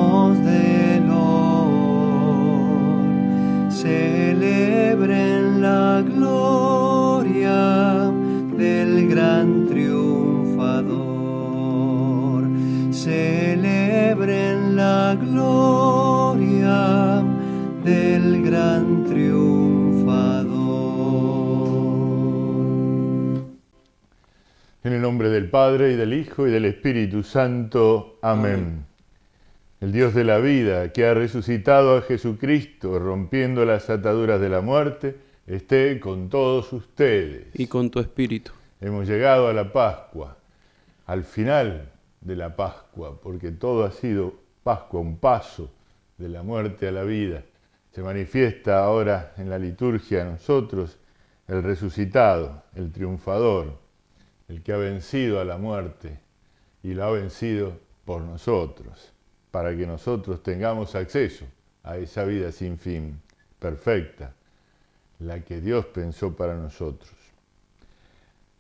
hijos del Lord celebren la gloria del gran triunfador. Celebren la gloria del gran triunfador. En el nombre del Padre, y del Hijo, y del Espíritu Santo. Amén. El Dios de la vida, que ha resucitado a Jesucristo, rompiendo las ataduras de la muerte, esté con todos ustedes. Y con tu espíritu. Hemos llegado a la Pascua, al final de la Pascua, porque todo ha sido Pascua, un paso de la muerte a la vida. Se manifiesta ahora en la liturgia a nosotros el resucitado, el triunfador, el que ha vencido a la muerte y lo ha vencido por nosotros, para que nosotros tengamos acceso a esa vida sin fin, perfecta, la que Dios pensó para nosotros.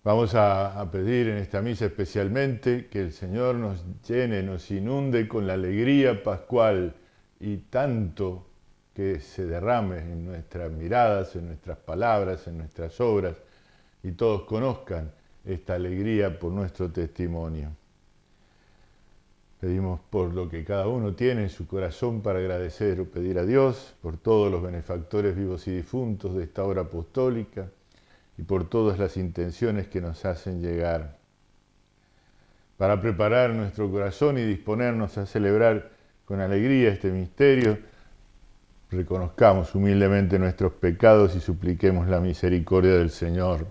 Vamos a pedir en esta misa especialmente que el Señor nos llene, nos inunde con la alegría pascual y tanto que se derrame en nuestras miradas, en nuestras palabras, en nuestras obras, y todos conozcan esta alegría por nuestro testimonio. Pedimos por lo que cada uno tiene en su corazón para agradecer o pedir a Dios, por todos los benefactores vivos y difuntos de esta obra apostólica y por todas las intenciones que nos hacen llegar. Para preparar nuestro corazón y disponernos a celebrar con alegría este misterio, reconozcamos humildemente nuestros pecados y supliquemos la misericordia del Señor.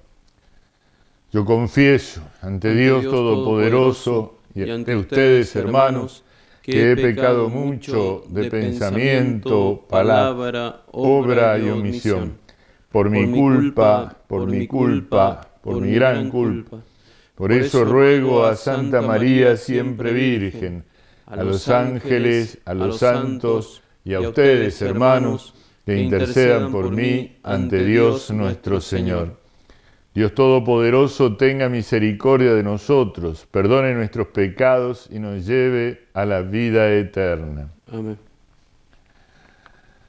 Yo confieso ante Dios Todopoderoso y ante ustedes, hermanos, que he pecado mucho de pensamiento, palabra, obra y omisión, por mi culpa, por mi gran culpa. Por eso ruego a Santa María, siempre Virgen, a los ángeles, a los santos y a ustedes, hermanos, que intercedan por mí ante Dios nuestro Señor. Dios Todopoderoso tenga misericordia de nosotros, perdone nuestros pecados y nos lleve a la vida eterna. Amén.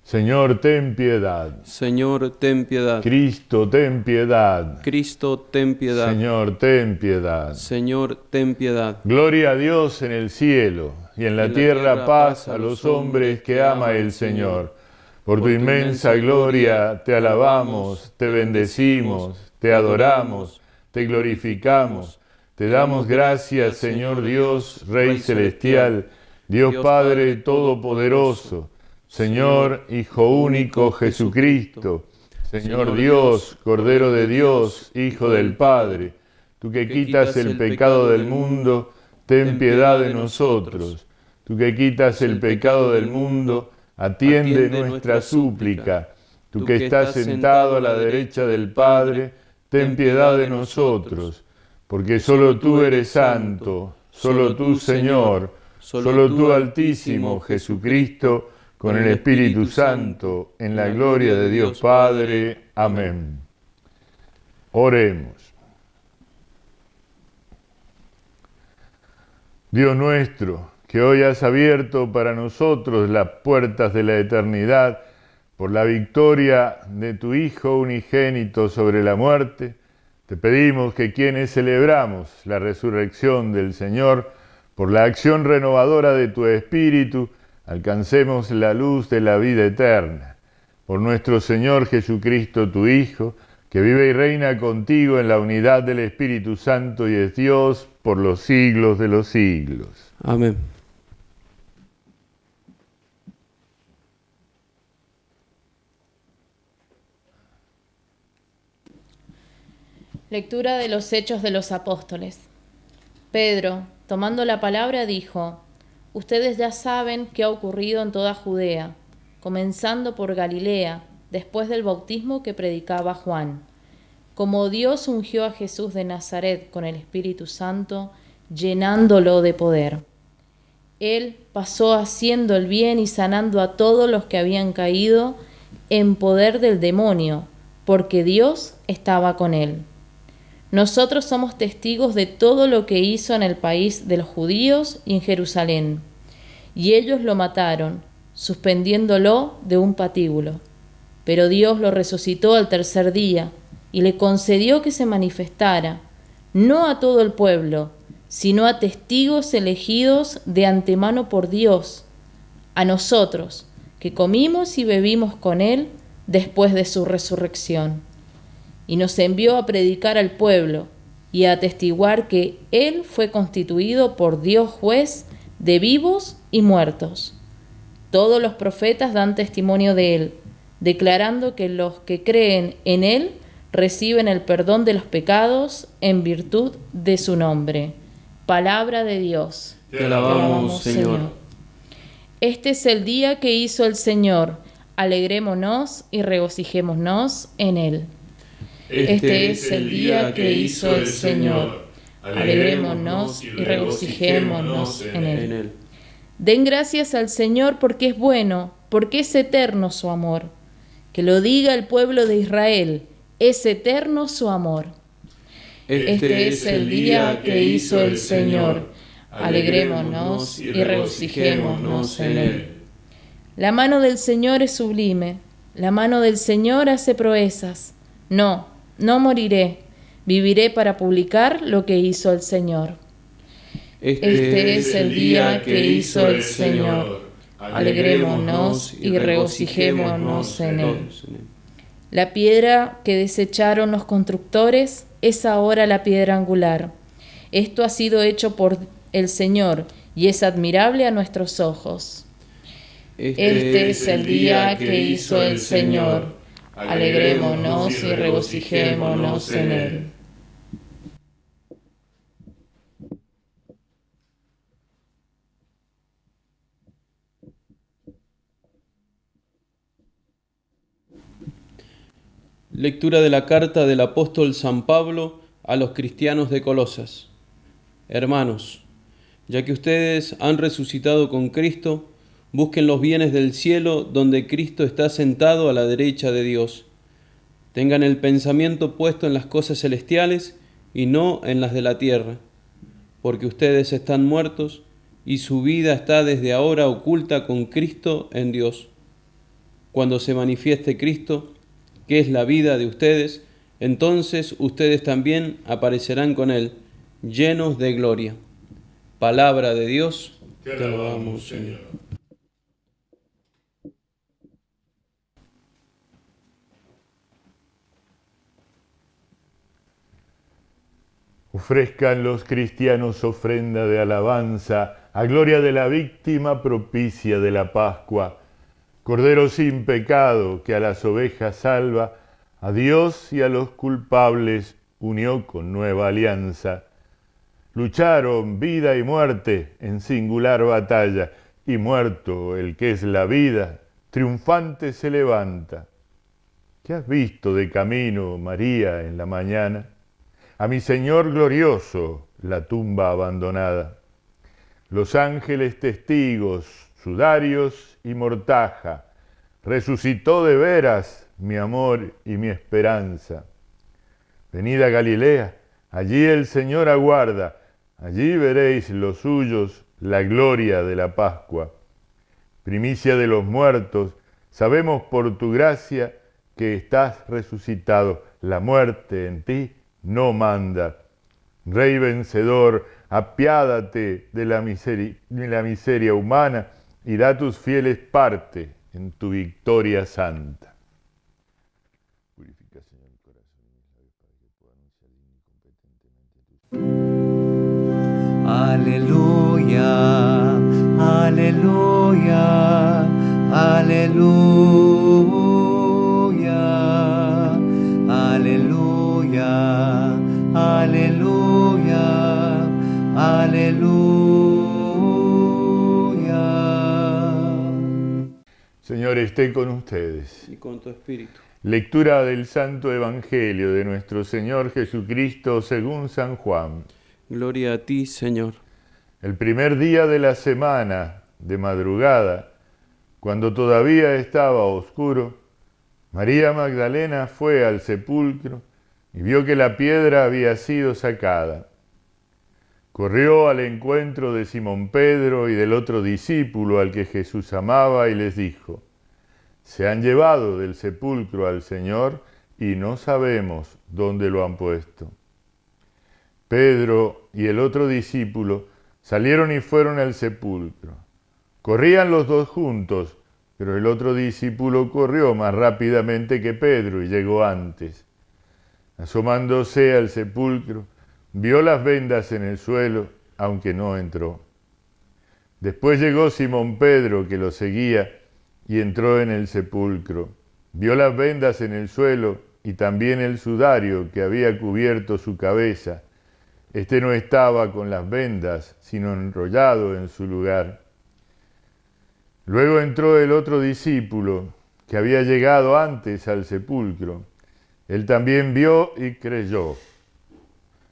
Señor, ten piedad. Señor, ten piedad. Cristo, ten piedad. Cristo, ten piedad. Señor, ten piedad. Señor, ten piedad. Gloria a Dios en el cielo y en la tierra paz a los hombres que ama el Señor. Por tu inmensa gloria te alabamos, te bendecimos, te adoramos, te glorificamos, te damos gracias, Señor Dios, Rey Celestial, Dios Padre Todopoderoso, Señor Hijo único Jesucristo, Señor Dios, Cordero de Dios, Hijo del Padre, tú que quitas el pecado del mundo, ten piedad de nosotros. Tú que quitas el pecado del mundo, atiende nuestra súplica. Tú que estás sentado a la derecha del Padre, ten piedad de nosotros, porque solo tú eres santo, solo tú, Señor, solo tú, Altísimo Jesucristo, con el Espíritu Santo, en la gloria de Dios Padre. Amén. Oremos. Dios nuestro, que hoy has abierto para nosotros las puertas de la eternidad, por la victoria de tu Hijo unigénito sobre la muerte, te pedimos que quienes celebramos la resurrección del Señor, por la acción renovadora de tu Espíritu, alcancemos la luz de la vida eterna. Por nuestro Señor Jesucristo, tu Hijo, que vive y reina contigo en la unidad del Espíritu Santo y es Dios por los siglos de los siglos. Amén. Lectura de los Hechos de los Apóstoles. Pedro, tomando la palabra, dijo: Ustedes ya saben qué ha ocurrido en toda Judea, comenzando por Galilea, después del bautismo que predicaba Juan. Como Dios ungió a Jesús de Nazaret con el Espíritu Santo, llenándolo de poder. Él pasó haciendo el bien y sanando a todos los que habían caído en poder del demonio, porque Dios estaba con él. Nosotros somos testigos de todo lo que hizo en el país de los judíos y en Jerusalén, y ellos lo mataron, suspendiéndolo de un patíbulo. Pero Dios lo resucitó al tercer día y le concedió que se manifestara, no a todo el pueblo, sino a testigos elegidos de antemano por Dios, a nosotros, que comimos y bebimos con él después de su resurrección. Y nos envió a predicar al pueblo y a atestiguar que él fue constituido por Dios juez de vivos y muertos. Todos los profetas dan testimonio de él, declarando que los que creen en él reciben el perdón de los pecados en virtud de su nombre. Palabra de Dios. Te alabamos, Señor. Este es el día que hizo el Señor. Alegrémonos y regocijémonos en él. Este es el día que hizo el Señor. Alegrémonos y regocijémonos en él. Den gracias al Señor porque es bueno, porque es eterno su amor. Que lo diga el pueblo de Israel, es eterno su amor. Este es el día que hizo el Señor. Alegrémonos y regocijémonos en él. La mano del Señor es sublime, la mano del Señor hace proezas. No moriré, viviré para publicar lo que hizo el Señor. Este es el día que hizo el Señor. Alegrémonos y regocijémonos en él. La piedra que desecharon los constructores es ahora la piedra angular. Esto ha sido hecho por el Señor y es admirable a nuestros ojos. Este es el día que hizo el Señor. Alegrémonos y regocijémonos en él. Lectura de la carta del apóstol San Pablo a los cristianos de Colosas. Hermanos, ya que ustedes han resucitado con Cristo, busquen los bienes del cielo donde Cristo está sentado a la derecha de Dios. Tengan el pensamiento puesto en las cosas celestiales y no en las de la tierra, porque ustedes están muertos y su vida está desde ahora oculta con Cristo en Dios. Cuando se manifieste Cristo, que es la vida de ustedes, entonces ustedes también aparecerán con Él, llenos de gloria. Palabra de Dios, te alabamos, Señor. Ofrezcan los cristianos ofrenda de alabanza a gloria de la víctima propicia de la Pascua, Cordero sin pecado que a las ovejas salva, a Dios y a los culpables unió con nueva alianza. Lucharon vida y muerte en singular batalla, y muerto el que es la vida, triunfante se levanta. ¿Qué has visto de camino, María, en la mañana? A mi Señor glorioso, la tumba abandonada. Los ángeles testigos, sudarios y mortaja, resucitó de veras mi amor y mi esperanza. Venid a Galilea, allí el Señor aguarda, allí veréis los suyos la gloria de la Pascua. Primicia de los muertos, sabemos por tu gracia que estás resucitado, la muerte en ti no manda. Rey vencedor, apiádate de la miseria humana y da a tus fieles parte en tu victoria santa. Purifica, Señor, mi corazón y mis labios para que pueda anunciar digno y competentemente tus Aleluya, aleluya, aleluya, aleluya, aleluya, aleluya. Señor, esté con ustedes. Y con tu espíritu. Lectura del Santo Evangelio de nuestro Señor Jesucristo según San Juan. Gloria a ti, Señor. El primer día de la semana, de madrugada, cuando todavía estaba oscuro, María Magdalena fue al sepulcro y vio que la piedra había sido sacada. corrió al encuentro de Simón Pedro y del otro discípulo al que Jesús amaba y les dijo: se han llevado del sepulcro al Señor y no sabemos dónde lo han puesto. Pedro y el otro discípulo salieron y fueron al sepulcro. Corrían los dos juntos, pero el otro discípulo corrió más rápidamente que Pedro y llegó antes. Asomándose al sepulcro, vio las vendas en el suelo, aunque no entró. Después llegó Simón Pedro, que lo seguía, y entró en el sepulcro. Vio las vendas en el suelo y también el sudario que había cubierto su cabeza. Este no estaba con las vendas, sino enrollado en su lugar. Luego entró el otro discípulo, que había llegado antes al sepulcro. Él también vio y creyó.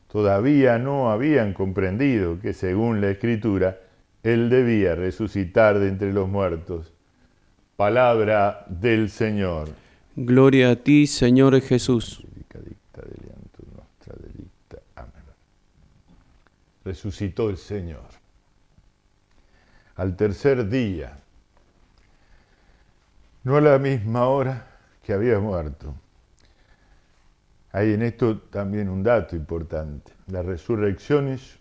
Todavía no habían comprendido que, según la Escritura, Él debía resucitar de entre los muertos. Palabra del Señor. Gloria a ti, Señor Jesús. Amén. Resucitó el Señor. Al tercer día, no a la misma hora que había muerto. Hay en esto también un dato importante. La resurrección es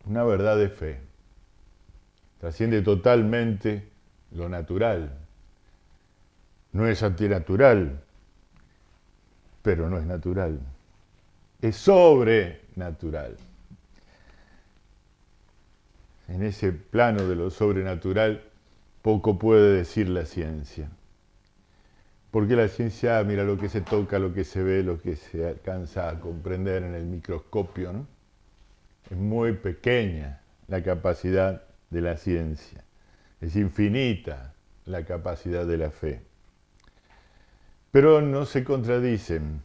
una verdad de fe. Trasciende totalmente lo natural. No es antinatural, pero no es natural. Es sobrenatural. En ese plano de lo sobrenatural, poco puede decir la ciencia. Porque la ciencia mira lo que se toca, lo que se ve, lo que se alcanza a comprender en el microscopio, ¿no? Es muy pequeña la capacidad de la ciencia. Es infinita la capacidad de la fe. Pero no se contradicen.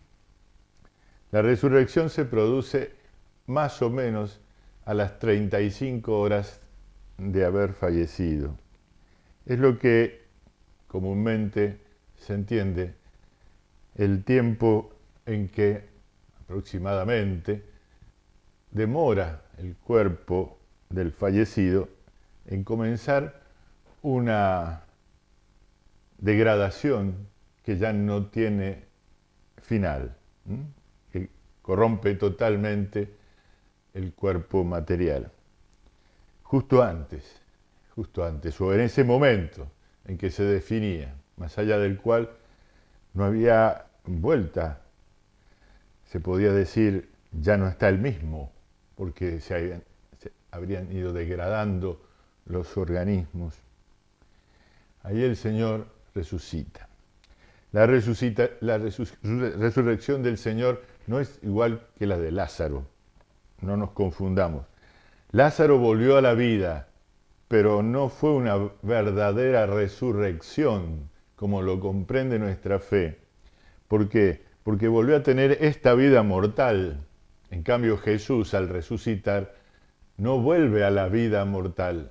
La resurrección se produce más o menos a las 35 horas de haber fallecido. Es lo que comúnmente se entiende el tiempo en que aproximadamente demora el cuerpo del fallecido en comenzar una degradación que ya no tiene final, que corrompe totalmente el cuerpo material. Justo antes, o en ese momento en que se definía, más allá del cual no había vuelta, se podía decir, ya no está el mismo, porque se habrían ido degradando los organismos. Ahí el Señor resucita. La resurrección del Señor no es igual que la de Lázaro, no nos confundamos. Lázaro volvió a la vida, pero no fue una verdadera resurrección, como lo comprende nuestra fe. ¿Por qué? Porque volvió a tener esta vida mortal. En cambio, Jesús, al resucitar, no vuelve a la vida mortal,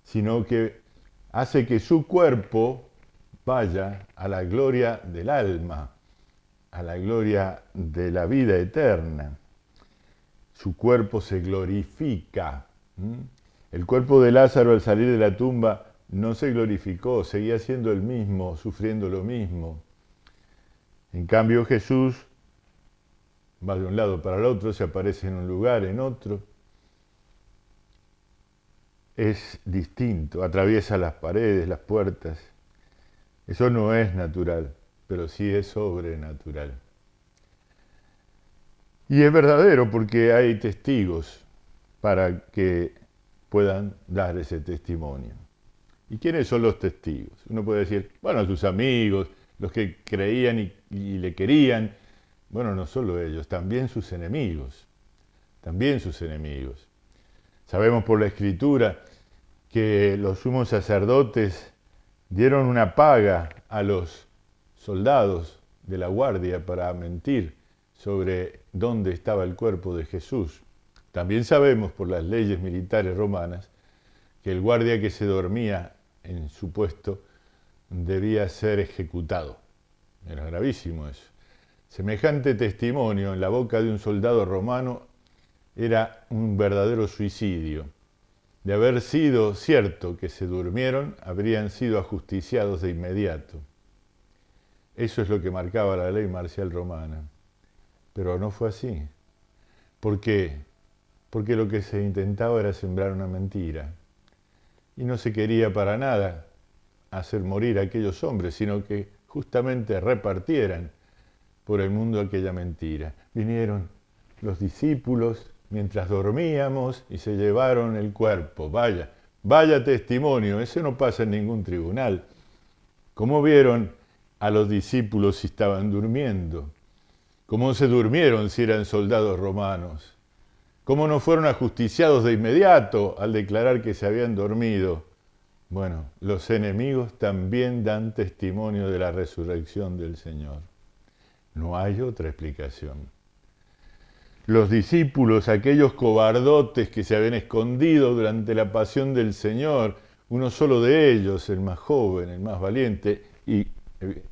sino que hace que su cuerpo vaya a la gloria del alma, a la gloria de la vida eterna. Su cuerpo se glorifica. El cuerpo de Lázaro al salir de la tumba no se glorificó, seguía siendo el mismo, sufriendo lo mismo. En cambio Jesús va de un lado para el otro, se aparece en un lugar, en otro. Es distinto, atraviesa las paredes, las puertas. Eso no es natural, pero sí es sobrenatural. Y es verdadero porque hay testigos para que puedan dar ese testimonio. ¿Y quiénes son los testigos? Uno puede decir, bueno, sus amigos, los que creían y le querían. Bueno, no solo ellos, también sus enemigos. También sus enemigos. Sabemos por la Escritura que los sumos sacerdotes dieron una paga a los soldados de la guardia para mentir sobre dónde estaba el cuerpo de Jesús. También sabemos por las leyes militares romanas que el guardia que se dormía en su puesto debía ser ejecutado. Era gravísimo eso. Semejante testimonio en la boca de un soldado romano era un verdadero suicidio. De haber sido cierto que se durmieron, habrían sido ajusticiados de inmediato. Eso es lo que marcaba la ley marcial romana. Pero no fue así. ¿Por qué? Porque lo que se intentaba era sembrar una mentira. Y no se quería para nada hacer morir a aquellos hombres, sino que justamente repartieran por el mundo aquella mentira. Vinieron los discípulos mientras dormíamos y se llevaron el cuerpo. Vaya testimonio, ese no pasa en ningún tribunal. ¿Cómo vieron a los discípulos si estaban durmiendo? ¿Cómo se durmieron si eran soldados romanos? ¿Cómo no fueron ajusticiados de inmediato al declarar que se habían dormido? Bueno, los enemigos también dan testimonio de la resurrección del Señor. No hay otra explicación. Los discípulos, aquellos cobardotes que se habían escondido durante la pasión del Señor, uno solo de ellos, el más joven, el más valiente, y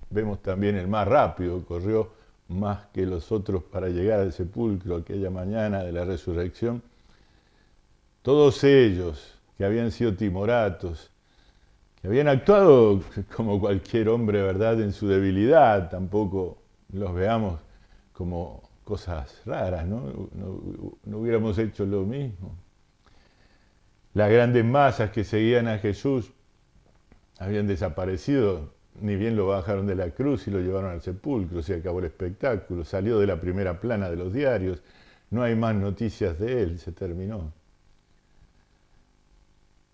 vemos también el más rápido, corrió más que los otros para llegar al sepulcro aquella mañana de la resurrección. Todos ellos que habían sido timoratos, que habían actuado como cualquier hombre, ¿verdad?, en su debilidad, tampoco los veamos como cosas raras, ¿no? No hubiéramos hecho lo mismo. Las grandes masas que seguían a Jesús habían desaparecido, ni bien lo bajaron de la cruz y lo llevaron al sepulcro, se acabó el espectáculo, salió de la primera plana de los diarios, no hay más noticias de él, se terminó.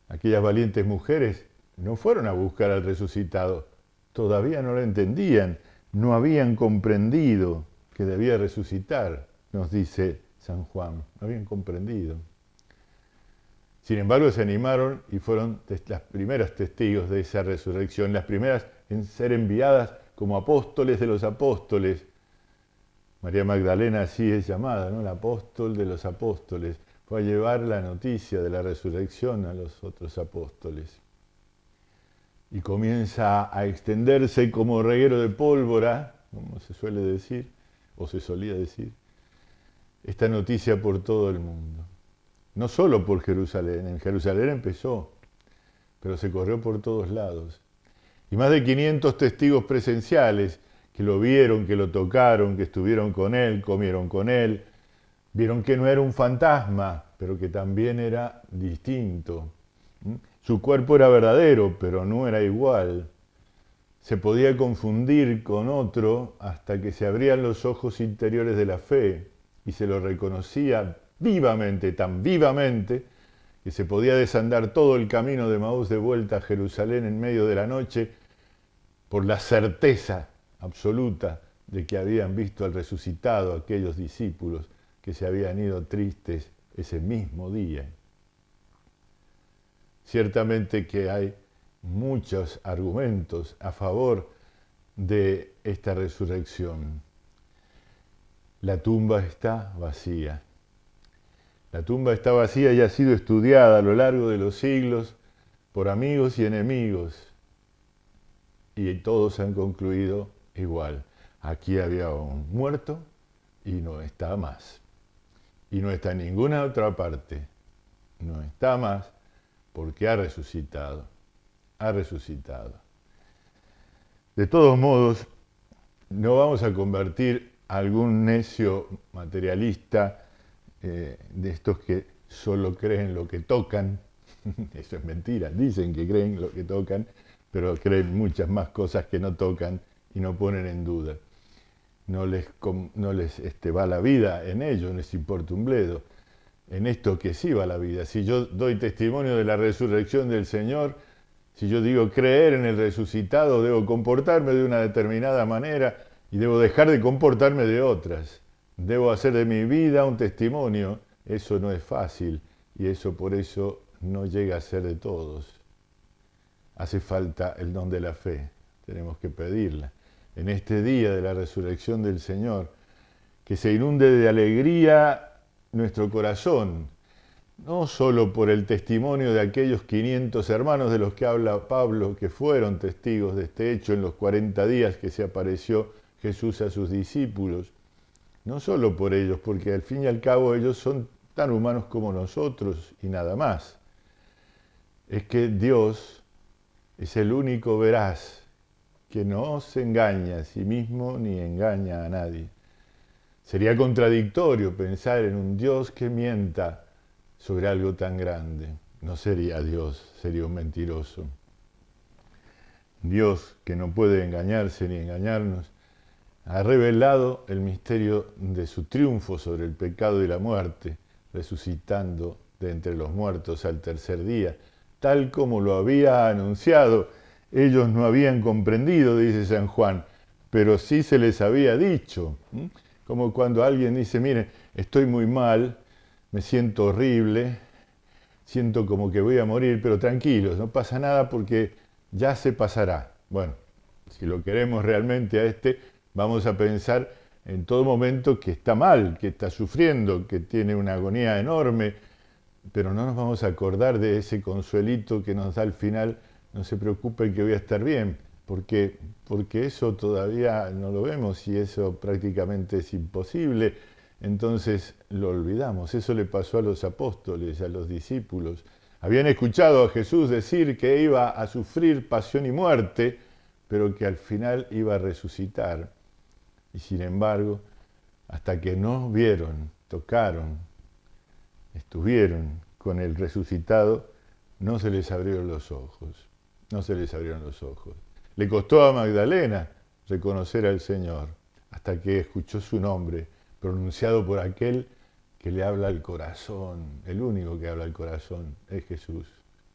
Aquellas valientes mujeres no fueron a buscar al resucitado, todavía no lo entendían, no habían comprendido que debía resucitar, nos dice San Juan, no habían comprendido. Sin embargo, se animaron y fueron las primeras testigos de esa resurrección, las primeras en ser enviadas como apóstoles de los apóstoles. María Magdalena así es llamada, ¿no? El apóstol de los apóstoles. Fue a llevar la noticia de la resurrección a los otros apóstoles. Y comienza a extenderse como reguero de pólvora, como se suele decir, o se solía decir, esta noticia por todo el mundo. No solo por Jerusalén, en Jerusalén empezó, pero se corrió por todos lados. Y más de 500 testigos presenciales que lo vieron, que lo tocaron, que estuvieron con él, comieron con él, vieron que no era un fantasma, pero que también era distinto. Su cuerpo era verdadero, pero no era igual. Se podía confundir con otro hasta que se abrían los ojos interiores de la fe y se lo reconocía vivamente, tan vivamente, que se podía desandar todo el camino de Emaús de vuelta a Jerusalén en medio de la noche por la certeza absoluta de que habían visto al resucitado aquellos discípulos que se habían ido tristes ese mismo día. Ciertamente que hay muchos argumentos a favor de esta resurrección. La tumba está vacía. La tumba está vacía y ha sido estudiada a lo largo de los siglos por amigos y enemigos. Y todos han concluido igual. Aquí había un muerto y no está más. Y no está en ninguna otra parte. No está más porque ha resucitado. Ha resucitado. De todos modos, no vamos a convertir a algún necio materialista de estos que solo creen lo que tocan. Eso es mentira. Dicen que creen lo que tocan, pero creen muchas más cosas que no tocan y no ponen en duda. No les va la vida en ello, no les importa un bledo. En esto que sí va la vida. Si yo doy testimonio de la resurrección del Señor, si yo digo creer en el resucitado, debo comportarme de una determinada manera y debo dejar de comportarme de otras. Debo hacer de mi vida un testimonio. Eso no es fácil y eso por eso no llega a ser de todos. Hace falta el don de la fe. Tenemos que pedirla. En este día de la resurrección del Señor, que se inunde de alegría nuestro corazón, no solo por el testimonio de aquellos 500 hermanos de los que habla Pablo, que fueron testigos de este hecho en los 40 días que se apareció Jesús a sus discípulos, no solo por ellos, porque al fin y al cabo ellos son tan humanos como nosotros y nada más. Es que Dios es el único veraz, que no se engaña a sí mismo ni engaña a nadie. Sería contradictorio pensar en un Dios que mienta sobre algo tan grande. No sería Dios, sería un mentiroso. Dios, que no puede engañarse ni engañarnos, ha revelado el misterio de su triunfo sobre el pecado y la muerte, resucitando de entre los muertos al tercer día, tal como lo había anunciado. Ellos no habían comprendido, dice San Juan, pero sí se les había dicho. Como cuando alguien dice, mire, estoy muy mal, me siento horrible, siento como que voy a morir, pero tranquilos, no pasa nada porque ya se pasará. Bueno, si lo queremos realmente a vamos a pensar en todo momento que está mal, que está sufriendo, que tiene una agonía enorme, pero no nos vamos a acordar de ese consuelito que nos da al final, no se preocupe que voy a estar bien, porque eso todavía no lo vemos y eso prácticamente es imposible. Entonces lo olvidamos. Eso le pasó a los apóstoles, a los discípulos. Habían escuchado a Jesús decir que iba a sufrir pasión y muerte, pero que al final iba a resucitar. Y sin embargo, hasta que no vieron, tocaron, estuvieron con el resucitado, no se les abrieron los ojos. No se les abrieron los ojos. Le costó a Magdalena reconocer al Señor, hasta que escuchó su nombre pronunciado por aquel que le habla al corazón. El único que habla al corazón es Jesús,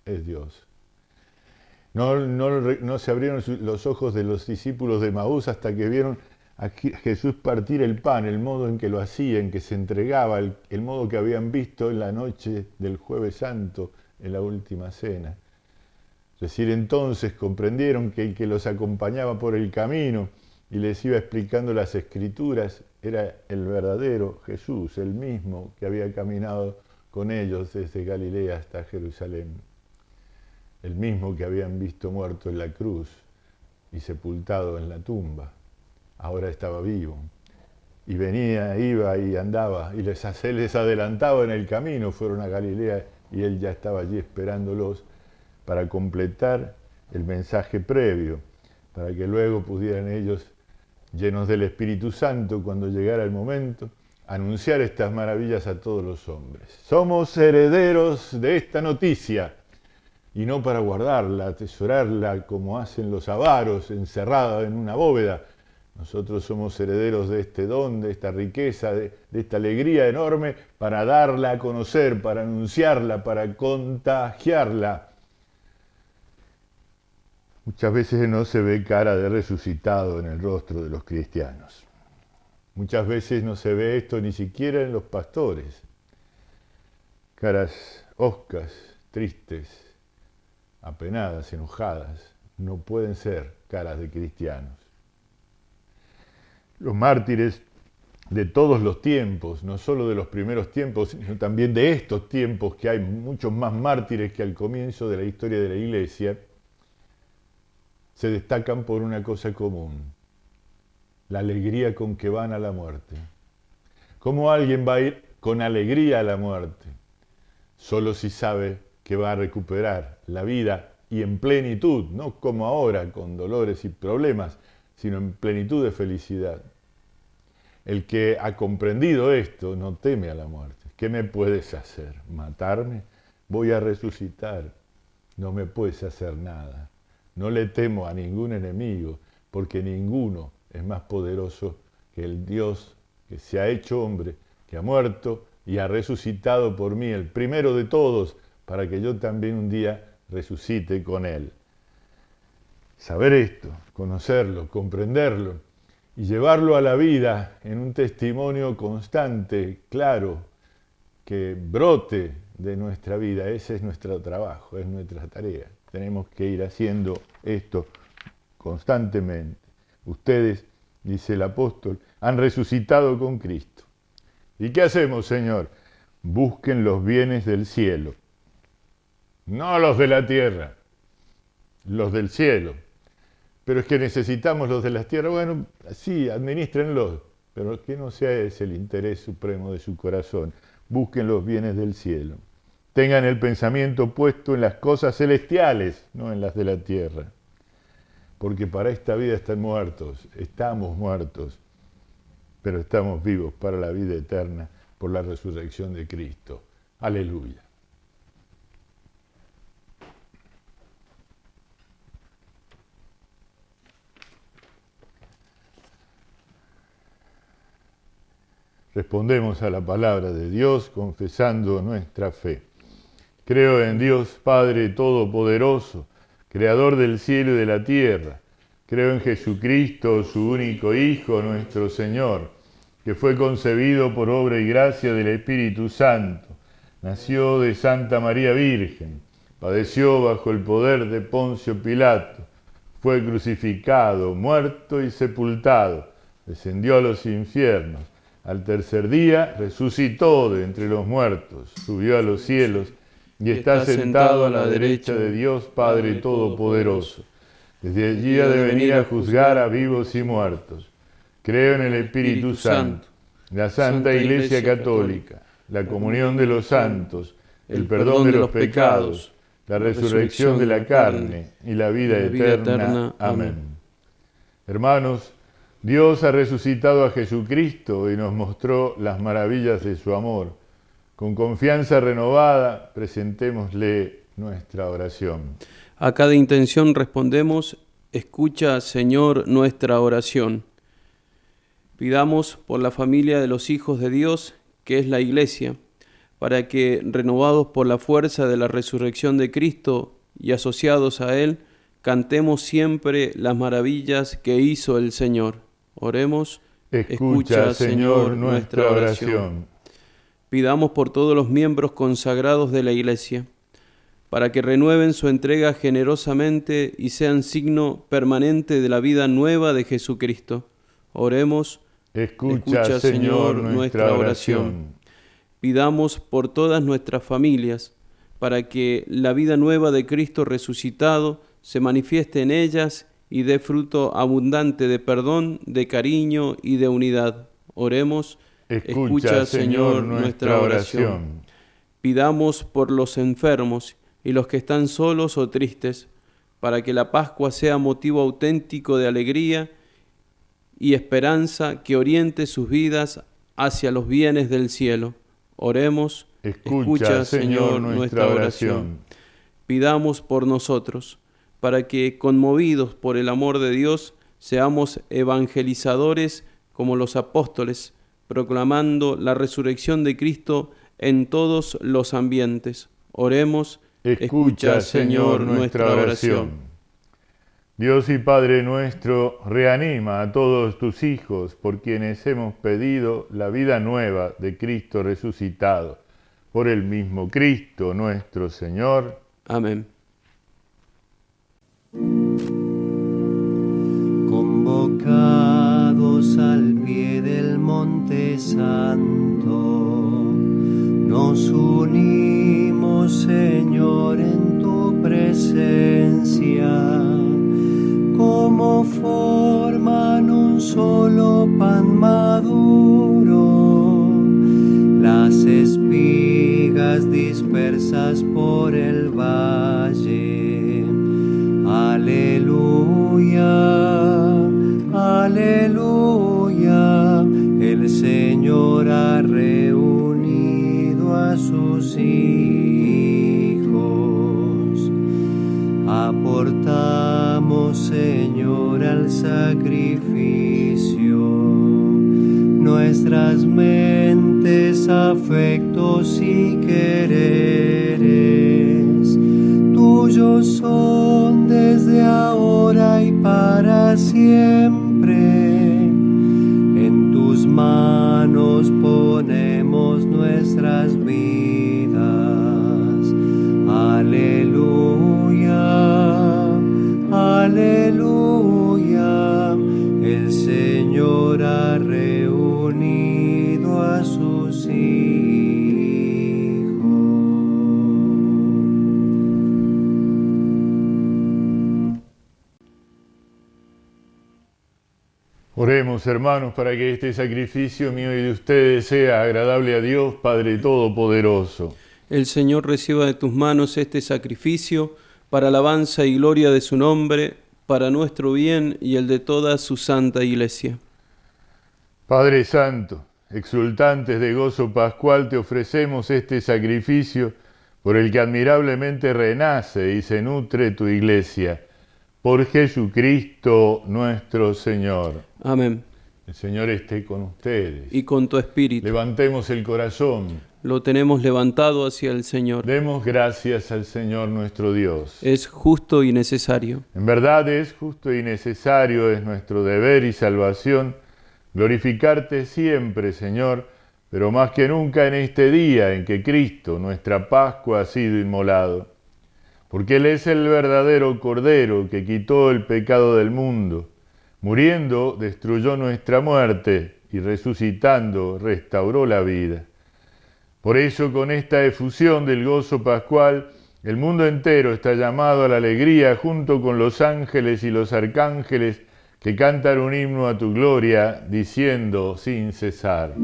es Dios. No se abrieron los ojos de los discípulos de Maús hasta que vieron a Jesús partir el pan, el modo en que lo hacía, en que se entregaba, el modo que habían visto en la noche del Jueves Santo, en la última cena. Recién entonces comprendieron que el que los acompañaba por el camino y les iba explicando las Escrituras era el verdadero Jesús, el mismo que había caminado con ellos desde Galilea hasta Jerusalén, el mismo que habían visto muerto en la cruz y sepultado en la tumba. Ahora estaba vivo y venía, iba y andaba y les adelantaba en el camino. Fueron a Galilea y él ya estaba allí esperándolos para completar el mensaje previo, para que luego pudieran ellos, llenos del Espíritu Santo, cuando llegara el momento, anunciar estas maravillas a todos los hombres. Somos herederos de esta noticia, y no para guardarla, atesorarla como hacen los avaros, encerrada en una bóveda. Nosotros somos herederos de este don, de esta riqueza, de esta alegría enorme, para darla a conocer, para anunciarla, para contagiarla. Muchas veces no se ve cara de resucitado en el rostro de los cristianos. Muchas veces no se ve esto ni siquiera en los pastores. Caras hoscas, tristes, apenadas, enojadas, no pueden ser caras de cristianos. Los mártires de todos los tiempos, no solo de los primeros tiempos, sino también de estos tiempos, que hay muchos más mártires que al comienzo de la historia de la Iglesia, se destacan por una cosa común: la alegría con que van a la muerte. ¿Cómo alguien va a ir con alegría a la muerte? Solo si sabe que va a recuperar la vida y en plenitud, no como ahora, con dolores y problemas, sino en plenitud de felicidad. El que ha comprendido esto no teme a la muerte. ¿Qué me puedes hacer? ¿Matarme? Voy a resucitar. No me puedes hacer nada. No le temo a ningún enemigo, porque ninguno es más poderoso que el Dios que se ha hecho hombre, que ha muerto y ha resucitado por mí, el primero de todos, para que yo también un día resucite con él. Saber esto, conocerlo, comprenderlo y llevarlo a la vida en un testimonio constante, claro, que brote de nuestra vida. Ese es nuestro trabajo, es nuestra tarea. Tenemos que ir haciendo esto constantemente. Ustedes, dice el apóstol, han resucitado con Cristo. ¿Y qué hacemos, Señor? Busquen los bienes del cielo, no los de la tierra, los del cielo. Pero es que necesitamos los de la tierra. Bueno, sí, administrenlos, pero que no sea ese el interés supremo de su corazón. busquen los bienes del cielo. Tengan el pensamiento puesto en las cosas celestiales, no en las de la tierra. Porque para esta vida estamos muertos, pero estamos vivos para la vida eterna por la resurrección de Cristo. Aleluya. Respondemos a la palabra de Dios confesando nuestra fe. Creo en Dios Padre Todopoderoso, Creador del cielo y de la tierra. Creo en Jesucristo, su único Hijo, nuestro Señor, que fue concebido por obra y gracia del Espíritu Santo. Nació de Santa María Virgen, padeció bajo el poder de Poncio Pilato, fue crucificado, muerto y sepultado, descendió a los infiernos. Al tercer día resucitó de entre los muertos, subió a los cielos y está sentado a la derecha de Dios Padre Todopoderoso. Desde allí ha de venir a juzgar a vivos y muertos. Creo en el Espíritu Santo, la Santa Iglesia Católica, la comunión de los santos, el perdón de los pecados, la resurrección de la carne y la vida eterna. Amén. Hermanos, Dios ha resucitado a Jesucristo y nos mostró las maravillas de su amor. Con confianza renovada, presentémosle nuestra oración. A cada intención respondemos: escucha, Señor, nuestra oración. Pidamos por la familia de los hijos de Dios, que es la Iglesia, para que, renovados por la fuerza de la resurrección de Cristo y asociados a Él, cantemos siempre las maravillas que hizo el Señor. Oremos. Escucha, Señor, nuestra oración. Pidamos por todos los miembros consagrados de la Iglesia, para que renueven su entrega generosamente y sean signo permanente de la vida nueva de Jesucristo. Oremos. Escucha, Señor, nuestra oración. Pidamos por todas nuestras familias, para que la vida nueva de Cristo resucitado se manifieste en ellas y dé fruto abundante de perdón, de cariño y de unidad. Oremos. Escucha, Señor, nuestra oración. Pidamos por los enfermos y los que están solos o tristes, para que la Pascua sea motivo auténtico de alegría y esperanza que oriente sus vidas hacia los bienes del cielo. Oremos. Escucha, Señor, nuestra oración. Pidamos por nosotros, para que, conmovidos por el amor de Dios, seamos evangelizadores como los apóstoles, proclamando la resurrección de Cristo en todos los ambientes. Oremos. Escucha, Señor, nuestra oración. Dios y Padre nuestro, reanima a todos tus hijos por quienes hemos pedido la vida nueva de Cristo resucitado. Por el mismo Cristo nuestro Señor. Amén. Convocados al pie del Monte Santo, nos unimos, Señor, en tu presencia, como forman un solo pan maduro, las espigas dispersas por el valle. Aleluya, aleluya, el Señor ha reunido a sus hijos. Aportamos, Señor, al sacrificio nuestras mentes, afectos y quereres. Tuyos son desde ahora y para siempre. En tus manos ponemos nuestras vidas. Aleluya, aleluya, el Señor ha reunido a sus hijos. Oremos, hermanos, para que este sacrificio mío y de ustedes sea agradable a Dios, Padre Todopoderoso. El Señor reciba de tus manos este sacrificio para alabanza y gloria de su nombre, para nuestro bien y el de toda su santa Iglesia. Padre Santo, exultantes de gozo pascual, te ofrecemos este sacrificio por el que admirablemente renace y se nutre tu Iglesia. Por Jesucristo nuestro Señor. Amén. El Señor esté con ustedes. Y con tu espíritu. Levantemos el corazón. Lo tenemos levantado hacia el Señor. Demos gracias al Señor nuestro Dios. Es justo y necesario. En verdad es justo y necesario, es nuestro deber y salvación, glorificarte siempre, Señor, pero más que nunca en este día en que Cristo, nuestra Pascua, ha sido inmolado. Porque Él es el verdadero Cordero que quitó el pecado del mundo. Muriendo, destruyó nuestra muerte y resucitando, restauró la vida. Por eso, con esta efusión del gozo pascual, el mundo entero está llamado a la alegría junto con los ángeles y los arcángeles que cantan un himno a tu gloria, diciendo sin cesar: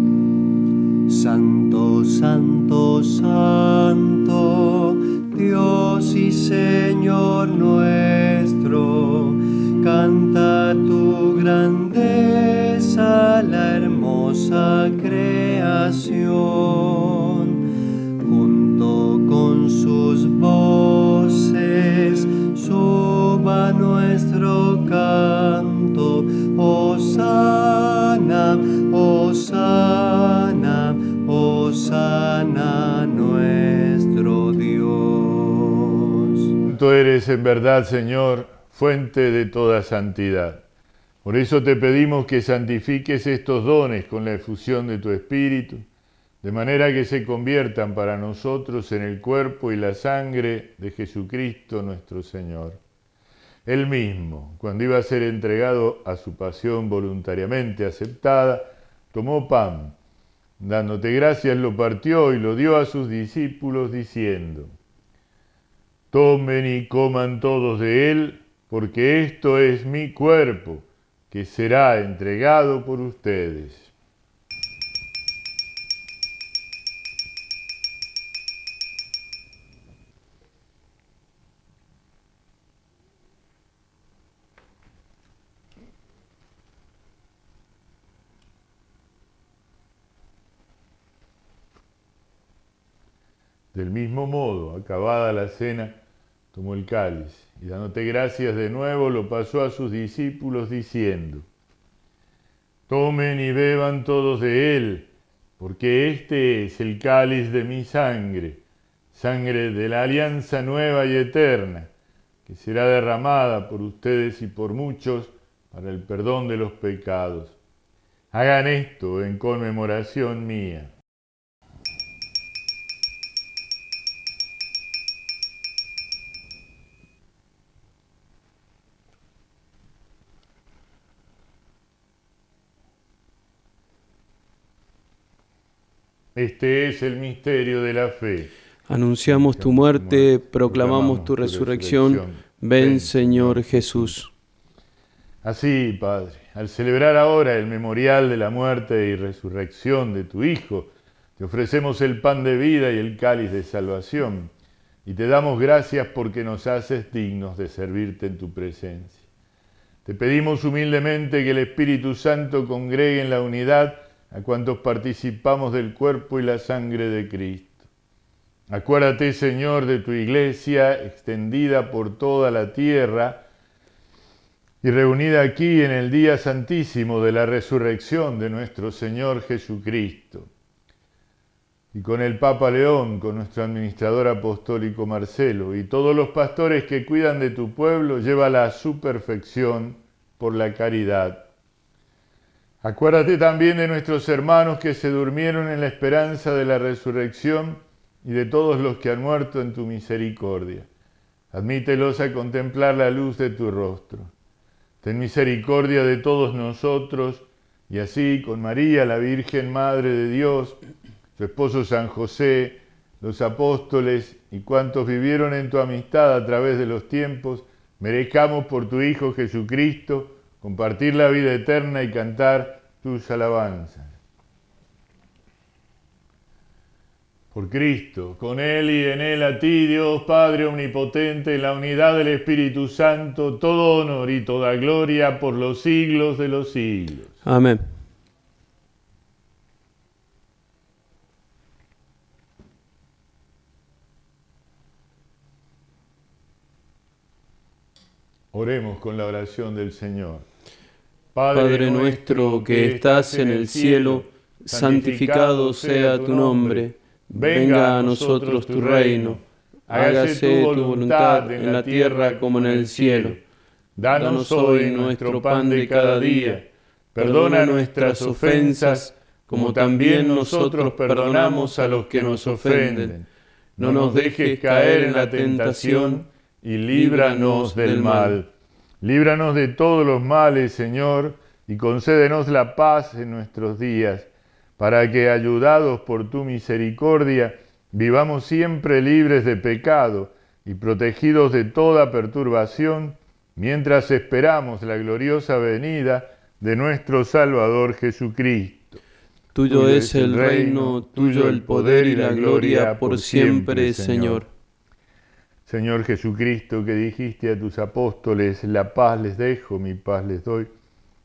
Santo, santo, santo, Dios y Señor nuestro, canta tu grandeza, la hermosa creación, junto con sus voces, suba nuestro canto, Hosana, Hosana, Hosana nuestro Dios. Tú eres en verdad, Señor, fuente de toda santidad. Por eso te pedimos que santifiques estos dones con la efusión de tu Espíritu, de manera que se conviertan para nosotros en el cuerpo y la sangre de Jesucristo nuestro Señor. Él mismo, cuando iba a ser entregado a su pasión voluntariamente aceptada, tomó pan, dándote gracias, lo partió y lo dio a sus discípulos, diciendo: Tomen y coman todos de él, porque esto es mi cuerpo, que será entregado por ustedes. Del mismo modo, acabada la cena, tomó el cáliz y dándote gracias de nuevo lo pasó a sus discípulos diciendo: Tomen y beban todos de él, porque este es el cáliz de mi sangre, sangre de la alianza nueva y eterna, que será derramada por ustedes y por muchos para el perdón de los pecados. Hagan esto en conmemoración mía. Este es el misterio de la fe. Anunciamos tu muerte, proclamamos tu resurrección. Ven, Señor Jesús. Así, Padre, al celebrar ahora el memorial de la muerte y resurrección de tu Hijo, te ofrecemos el pan de vida y el cáliz de salvación, y te damos gracias porque nos haces dignos de servirte en tu presencia. Te pedimos humildemente que el Espíritu Santo congregue en la unidad a cuantos participamos del cuerpo y la sangre de Cristo. Acuérdate, Señor, de tu Iglesia extendida por toda la tierra y reunida aquí en el día santísimo de la resurrección de nuestro Señor Jesucristo. Y con el Papa León, con nuestro administrador apostólico Marcelo y todos los pastores que cuidan de tu pueblo, llévala a su perfección por la caridad. Acuérdate también de nuestros hermanos que se durmieron en la esperanza de la resurrección y de todos los que han muerto en tu misericordia. Admítelos a contemplar la luz de tu rostro. Ten misericordia de todos nosotros, y así con María, la Virgen Madre de Dios, su esposo San José, los apóstoles y cuantos vivieron en tu amistad a través de los tiempos, merezcamos por tu Hijo Jesucristo compartir la vida eterna y cantar tus alabanzas. Por Cristo, con Él y en Él, a ti, Dios Padre Omnipotente, en la unidad del Espíritu Santo, todo honor y toda gloria por los siglos de los siglos. Amén. Oremos con la oración del Señor. Padre nuestro que estás en el cielo, santificado sea tu nombre. Venga a nosotros tu reino. Hágase tu voluntad en la tierra como en el cielo. Danos hoy nuestro pan de cada día. Perdona nuestras ofensas, como también nosotros perdonamos a los que nos ofenden. No nos dejes caer en la tentación y líbranos del mal. Líbranos de todos los males, Señor, y concédenos la paz en nuestros días, para que, ayudados por tu misericordia, vivamos siempre libres de pecado y protegidos de toda perturbación, mientras esperamos la gloriosa venida de nuestro Salvador Jesucristo. Tuyo es el reino, tuyo el poder y la gloria por siempre, Señor. Señor Jesucristo, que dijiste a tus apóstoles, la paz les dejo, mi paz les doy,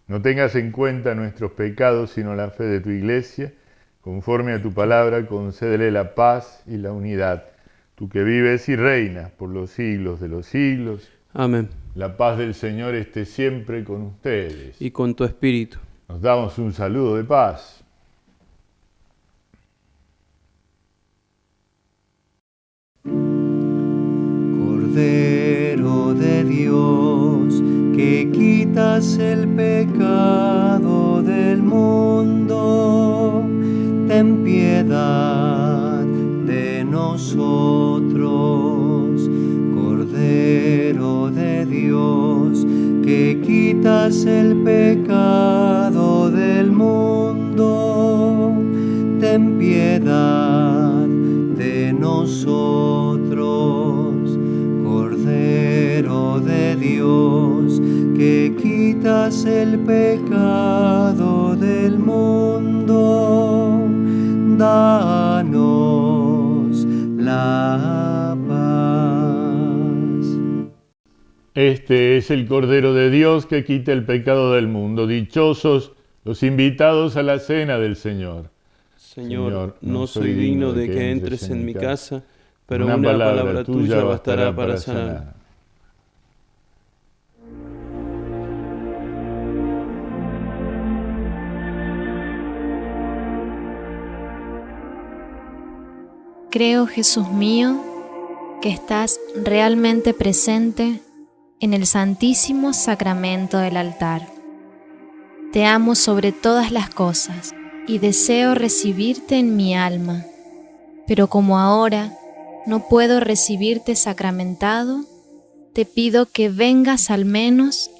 no tengas en cuenta nuestros pecados, sino la fe de tu Iglesia. Conforme a tu palabra, concédele la paz y la unidad. Tú que vives y reinas por los siglos de los siglos. Amén. La paz del Señor esté siempre con ustedes. Y con tu espíritu. Nos damos un saludo de paz. Cordero de Dios, que quitas el pecado del mundo, ten piedad de nosotros. Cordero de Dios, que quitas el pecado del mundo, ten piedad de nosotros. Cordero de Dios, que quitas el pecado del mundo, danos la paz. Este es el Cordero de Dios que quita el pecado del mundo. Dichosos los invitados a la cena del Señor. Señor, no soy digno de que entres en mi casa, pero una palabra tuya bastará para sanar. Creo, Jesús mío, que estás realmente presente en el Santísimo Sacramento del altar. Te amo sobre todas las cosas y deseo recibirte en mi alma, pero como ahora no puedo recibirte sacramentado, te pido que vengas al menos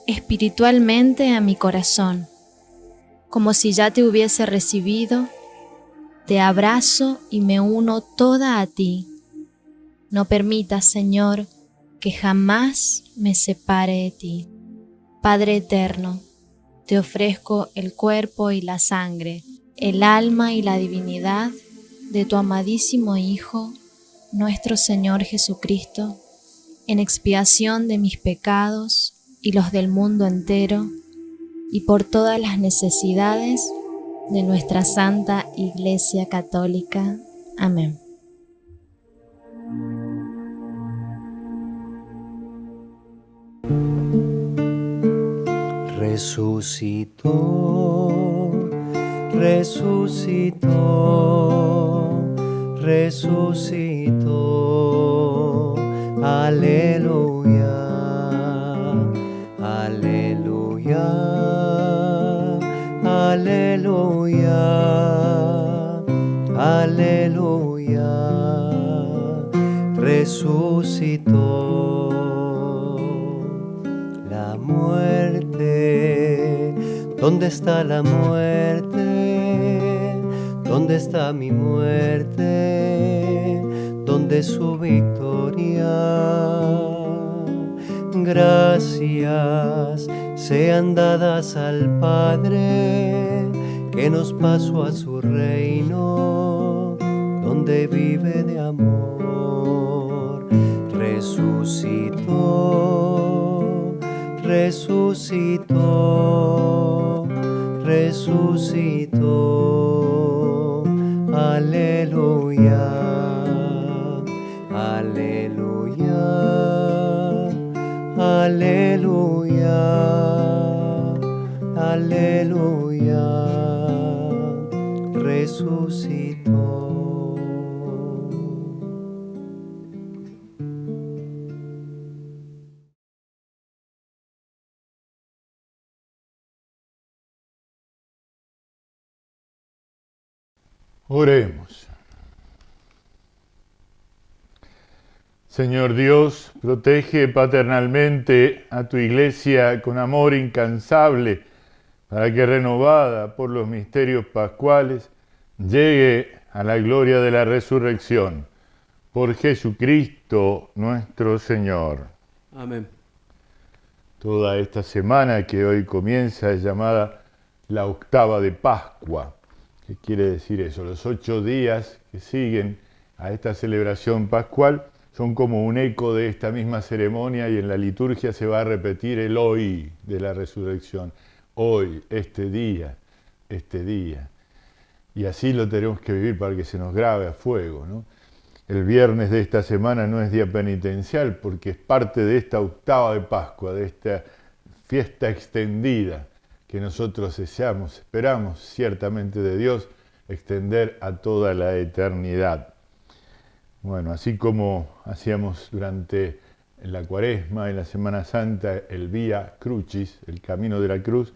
espiritualmente a mi corazón, como si ya te hubiese recibido. Te abrazo y me uno toda a ti. No permitas, Señor, que jamás me separe de ti. Padre eterno, te ofrezco el cuerpo y la sangre, el alma y la divinidad de tu amadísimo Hijo, nuestro Señor Jesucristo, en expiación de mis pecados y los del mundo entero, y por todas las necesidades de nuestra Santa Iglesia Católica. Amén. Resucitó, resucitó, resucitó. Aleluya, aleluya, aleluya, aleluya. Resucitó. La muerte, ¿dónde está la muerte? ¿Dónde está mi muerte? ¿Dónde su victoria? Gracias, sean dadas al Padre, que nos pasó a su reino, donde vive de amor. Resucitó, resucitó, resucitó. Aleluya, aleluya, aleluya, aleluya. Resucitó. Oremos. Señor Dios, protege paternalmente a tu Iglesia con amor incansable, para que renovada por los misterios pascuales, llegue a la gloria de la resurrección. Por Jesucristo nuestro Señor. Amén. Toda esta semana que hoy comienza es llamada la octava de Pascua. ¿Qué quiere decir eso? Los 8 días que siguen a esta celebración pascual son como un eco de esta misma ceremonia, y en la liturgia se va a repetir el hoy de la resurrección. Hoy, este día, este día. Y así lo tenemos que vivir para que se nos grabe a fuego, ¿no? El viernes de esta semana no es día penitencial porque es parte de esta octava de Pascua, de esta fiesta extendida que nosotros deseamos, esperamos ciertamente de Dios extender a toda la eternidad. Bueno, así como hacíamos durante la Cuaresma y la Semana Santa el Vía Crucis, el camino de la cruz,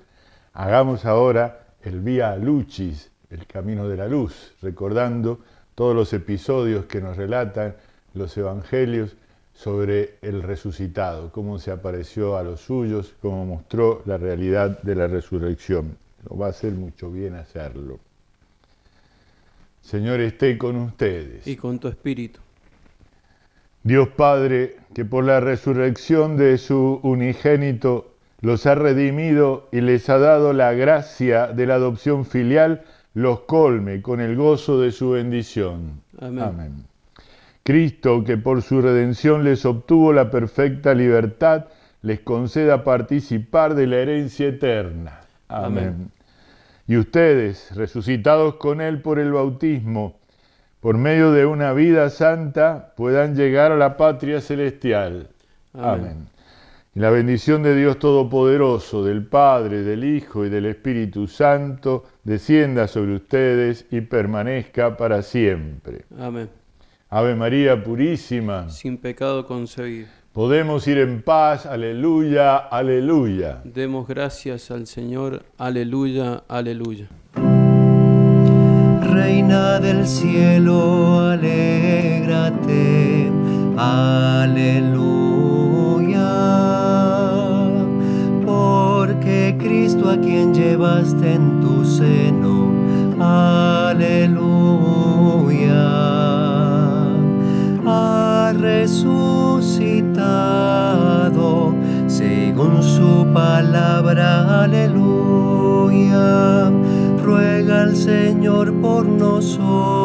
hagamos ahora el Vía Lucis, el camino de la luz, recordando todos los episodios que nos relatan los evangelios sobre el resucitado, cómo se apareció a los suyos, cómo mostró la realidad de la resurrección. Nos va a hacer mucho bien hacerlo. Señor, esté con ustedes. Y con tu espíritu. Dios Padre, que por la resurrección de su unigénito los ha redimido y les ha dado la gracia de la adopción filial, los colme con el gozo de su bendición. Amén. Amén. Cristo, que por su redención les obtuvo la perfecta libertad, les conceda participar de la herencia eterna. Amén. Amén. Y ustedes, resucitados con Él por el bautismo, por medio de una vida santa, puedan llegar a la patria celestial. Amén. Y la bendición de Dios Todopoderoso, del Padre, del Hijo y del Espíritu Santo, descienda sobre ustedes y permanezca para siempre. Amén. Ave María Purísima. Sin pecado concebido. Podemos ir en paz. Aleluya, aleluya. Demos gracias al Señor. Aleluya, aleluya. Reina del cielo, alégrate, aleluya, porque Cristo, a quien llevaste en tu seno, aleluya, ha resucitado según su palabra, aleluya. Ruega al Señor por nosotros,